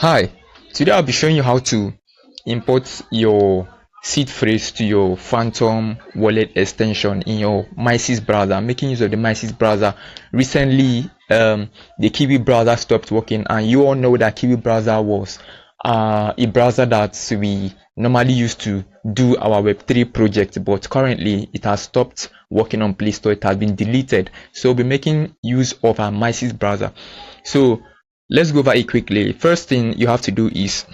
Hi, today I'll be showing you how to import your seed phrase to your Phantom wallet extension in your Mises browser. Making use of the Mises browser. Recently, the Kiwi browser stopped working, and you all know that Kiwi browser was a browser that we normally use to do our Web3 project, but currently it has stopped working on Play Store. It has been deleted. So we'll be making use of our Mises browser. So let's go over it quickly. First thing you have to do is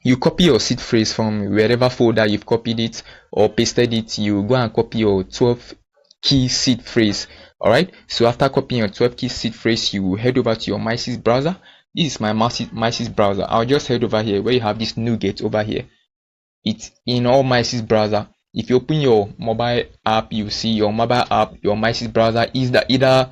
you copy your seed phrase from wherever folder you've copied it or pasted it. You go and copy your 12 key seed phrase. Alright, so after copying your 12 key seed phrase, you head over to your Mises browser. This is my Mises browser. I'll just head over here where you have this NuGet over here. It's in all Mises browser. If you open your mobile app, you see your mobile app, your Mises browser is the either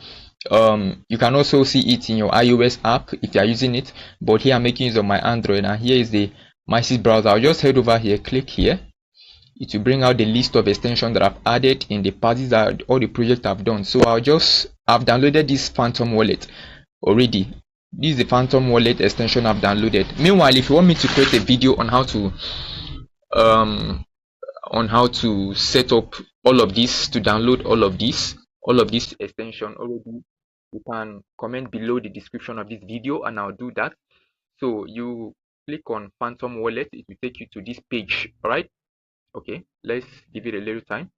you can also see it in your iOS app if you are using it, but here I'm making use of my Android, and here is the Mises browser. I'll just head over here, click here. It will bring out the list of extensions that I've added in the past. These are all the projects I've done. So I've downloaded this Phantom wallet already. This is the Phantom wallet extension I've downloaded. Meanwhile, if you want me to create a video on how to set up all of this, to download all of this extension already, you can comment below the description of this video and I'll do that. So you click on Phantom wallet, it will take you to this page. All right, okay, let's give it a little time.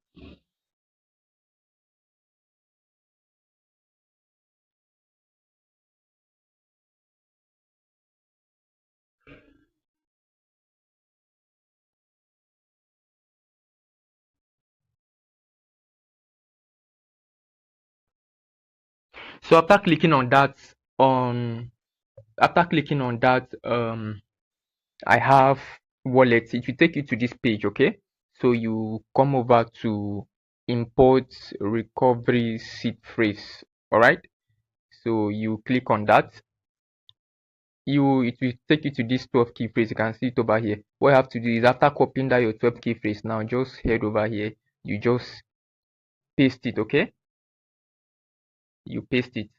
So after clicking on that, I have wallets. It will take you to this page. Okay, so you come over to import recovery seed phrase. All right, so you click on that. It will take you to this 12 key phrase. You can see it over here. What you have to do is, after copying that your 12 key phrase, now just head over here, you just paste it. Okay, you paste it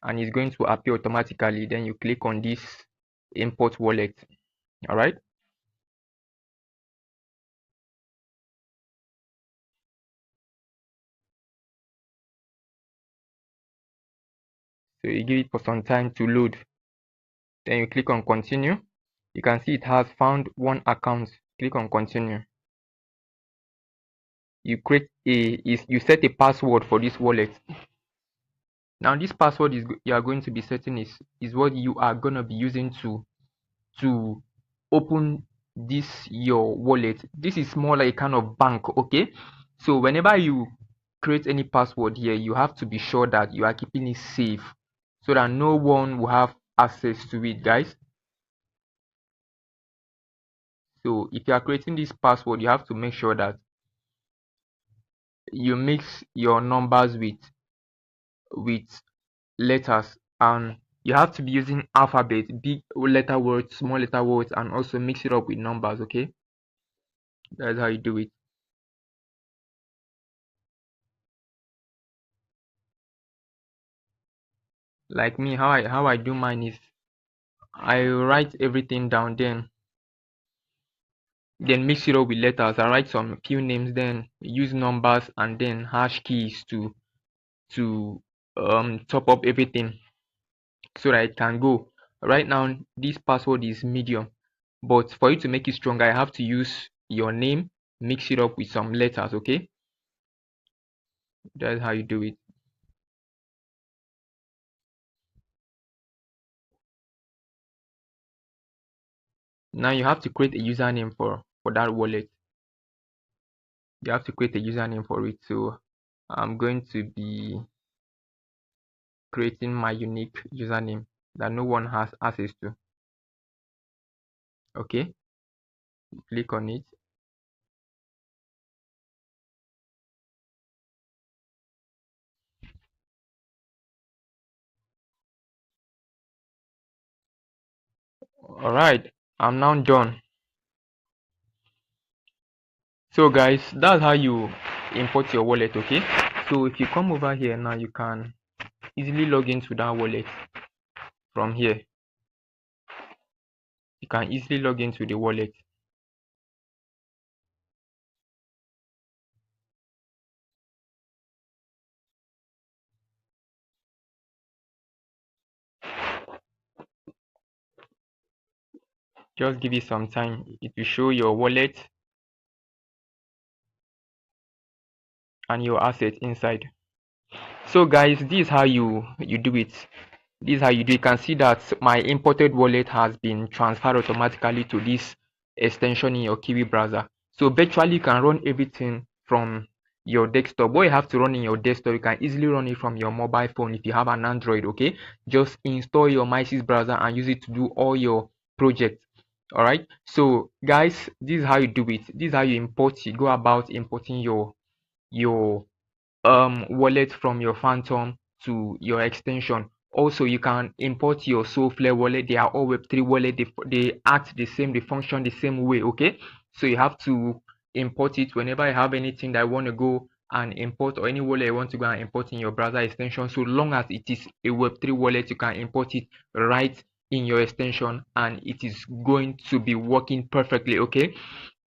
and it's going to appear automatically. Then you click on this import wallet. All right, so you give it for some time to load. Then you click on continue. You can see it has found one account. Click on continue. You you set a password for this wallet. Now this password you are going to be setting is what you are going to be using to open this your wallet. This is more like a kind of bank. Okay, so whenever you create any password here, you have to be sure that you are keeping it safe so that no one will have access to it, guys. So if you are creating this password, you have to make sure that you mix your numbers with letters, and you have to be using alphabet, big letter words, small letter words, and also mix it up with numbers. Okay, that's how you do it. Like me, how I do mine is I write everything down, then mix it up with letters. I write some few names, then use numbers and then hash keys to top up everything so that it can go. Right now this password is medium, but for you to make it stronger, I have to use your name, mix it up with some letters. Okay, that's how you do it. Now you have to create a username for that wallet. You have to create a username for it. So I'm going to be creating my unique username that no one has access to. Okay, click on it. All right, I'm now done. So guys, that's how you import your wallet. Okay, so if you come over here now, you can easily log into that wallet from here. you can easily log into the wallet. Just give it some time. It will show your wallet and your asset inside. So guys, this is how you do it. This is how you do it. You can see that my imported wallet has been transferred automatically to this extension in your Kiwi browser. So virtually you can run everything from your desktop. What you have to run in your desktop, you can easily run it from your mobile phone if you have an Android. Okay, just install your Mises browser and use it to do all your projects. All right, so guys, this is how you do it. This is how you import it. Go about importing your wallet from your Phantom to your extension. Also, you can import your Soulflare wallet. They are all Web3 wallet. They act the same, they function the same way. Okay, so you have to import it whenever you have anything that you want to go and import, or any wallet you want to go and import in your browser extension. So long as it is a Web3 wallet, you can import it right in your extension and it is going to be working perfectly. Okay,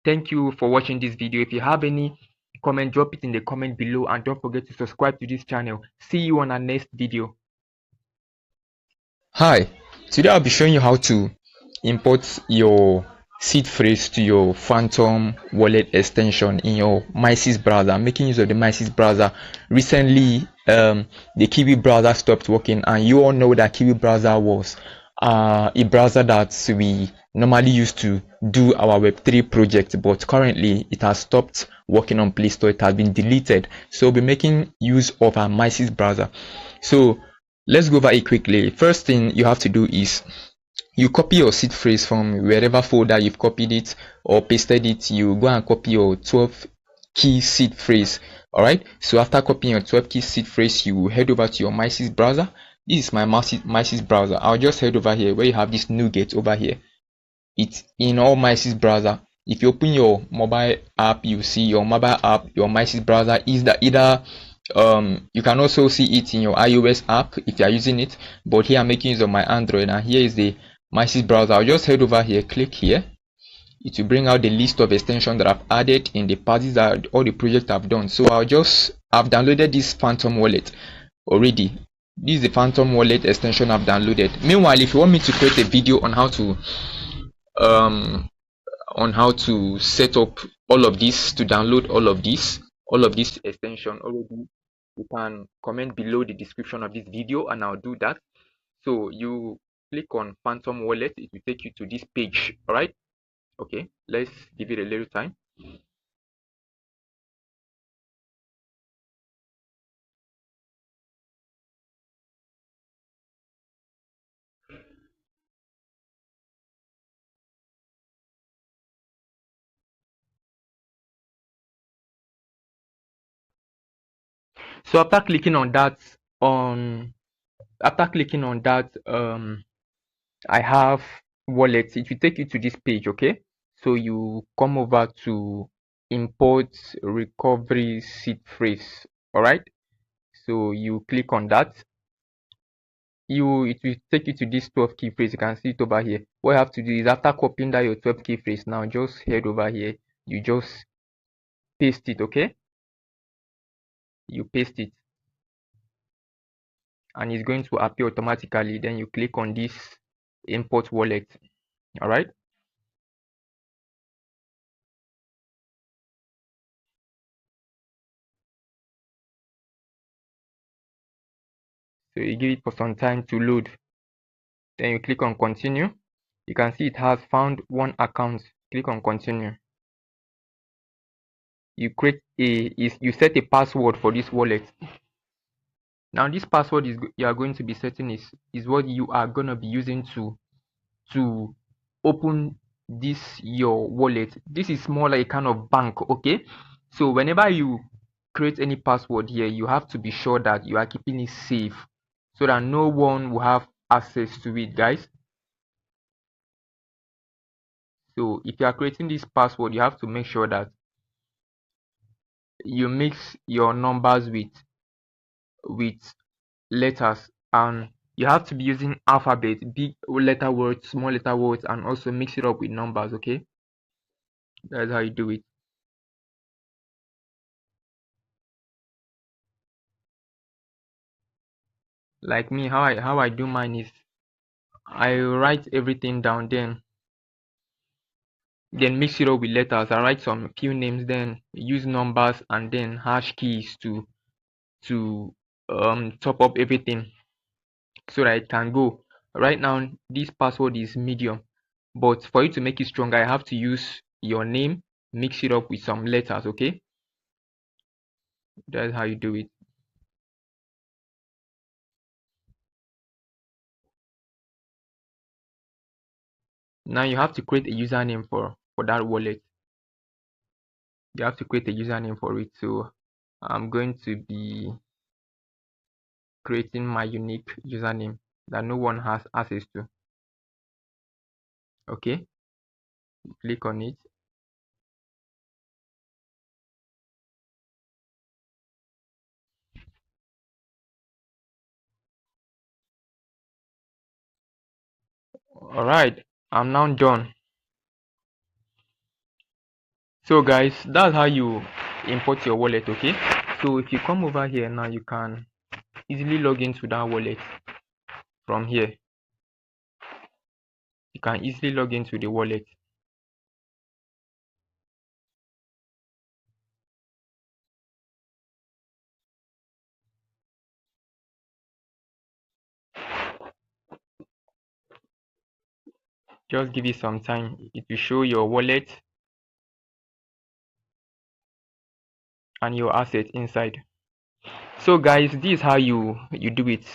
thank you for watching this video. If you have any comment, drop it in the comment below, and don't forget to subscribe to this channel. See you on our next video. Hi, today I'll be showing you how to import your seed phrase to your Phantom wallet extension in your Mises browser. I'm making use of the Mises browser. Recently, the Kiwi browser stopped working, and you all know that Kiwi browser was a browser that we normally used to do our Web3 project, but currently it has stopped working on Play Store. It has been deleted. So we'll be making use of our Mises browser. So let's go over it quickly. First thing you have to do is you copy your seed phrase from wherever folder you've copied it or pasted it. You go and copy your 12 key seed phrase. All right, so after copying your 12 key seed phrase, you head over to your Mises browser. This is my Mises browser. I'll just head over here where you have this NuGet over here. It's in all Mises browser. If you open your mobile app, you see your mobile app, your Mises browser is the either you can also see it in your iOS app if you are using it, but here I'm making use of my Android, and here is the Mises browser. I'll just head over here, click here. It will bring out the list of extensions that I've added in the paths that all the projects I've done. So I've downloaded this Phantom wallet already. This is the Phantom wallet extension I've downloaded. Meanwhile, if you want me to create a video on how to set up all of this, to download all of this extension already, you can comment below the description of this video and I'll do that. So you click on Phantom wallet, it will take you to this page. All right, okay, let's give it a little time. So after clicking on that, I have wallets. It will take you to this page. Okay, so you come over to import recovery seed phrase. All right, so you click on that. It will take you to this 12 key phrase. You can see it over here. What you have to do is, after copying that your 12 key phrase, now just head over here, you just paste it. Okay, you paste it and it's going to appear automatically. Then you click on this import wallet. All right, so you give it for some time to load. Then you click on continue. You can see it has found one account. Click on continue. You you set a password for this wallet. Now this password you are going to be setting is what you are going to be using to open this your wallet. This is more like a kind of bank. Okay, so whenever you create any password here, you have to be sure that you are keeping it safe so that no one will have access to it, guys. So if you are creating this password, you have to make sure that you mix your numbers with letters, and you have to be using alphabet, big letter words, small letter words, and also mix it up with numbers. Okay, that's how you do it. Like me, how I do mine is I write everything down, then mix it up with letters. I write some few names, then use numbers and then hash keys to top up everything so that it can go. Right now, this password is medium, but for you to make it stronger, I have to use your name, mix it up with some letters. Okay, that's how you do it. Now you have to create a username for that wallet. You have to create a username for it. So I'm going to be creating my unique username that no one has access to. Okay, click on it. All right, I'm now done. So guys, that's how you import your wallet. Okay, so if you come over here now, you can easily log into that wallet from here. You can easily log into the wallet. Just give it some time. It will show your wallet and your asset inside. So guys, this is how you do it.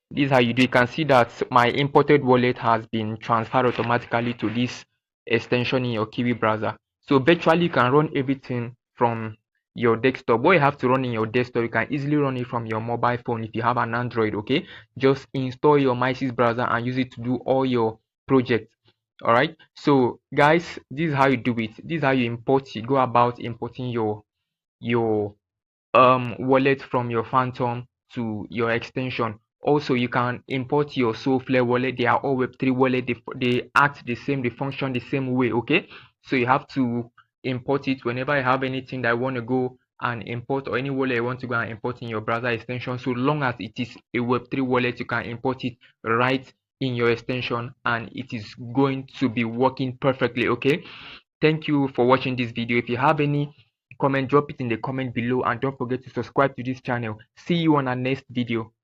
This is how you do. You can see that my imported wallet has been transferred automatically to this extension in your Kiwi browser. So virtually you can run everything from your desktop. What you have to run in your desktop, you can easily run it from your mobile phone if you have an Android. Okay, just install your Mises browser and use it to do all your projects. All right, so guys, this is how you do it. This is how you import. You go about importing your wallet from your Phantom to your extension. Also, you can import your Soulflare wallet. They are all Web3 wallet. They act the same, they function the same way. Okay, so you have to import it whenever I have anything that I want to go and import, or any wallet I want to go and import in your browser extension. So long as it is a Web3 wallet, you can import it right in your extension and it is going to be working perfectly. Okay, thank you for watching this video. If you have any comment, drop it in the comment below, and don't forget to subscribe to this channel. See you on our next video.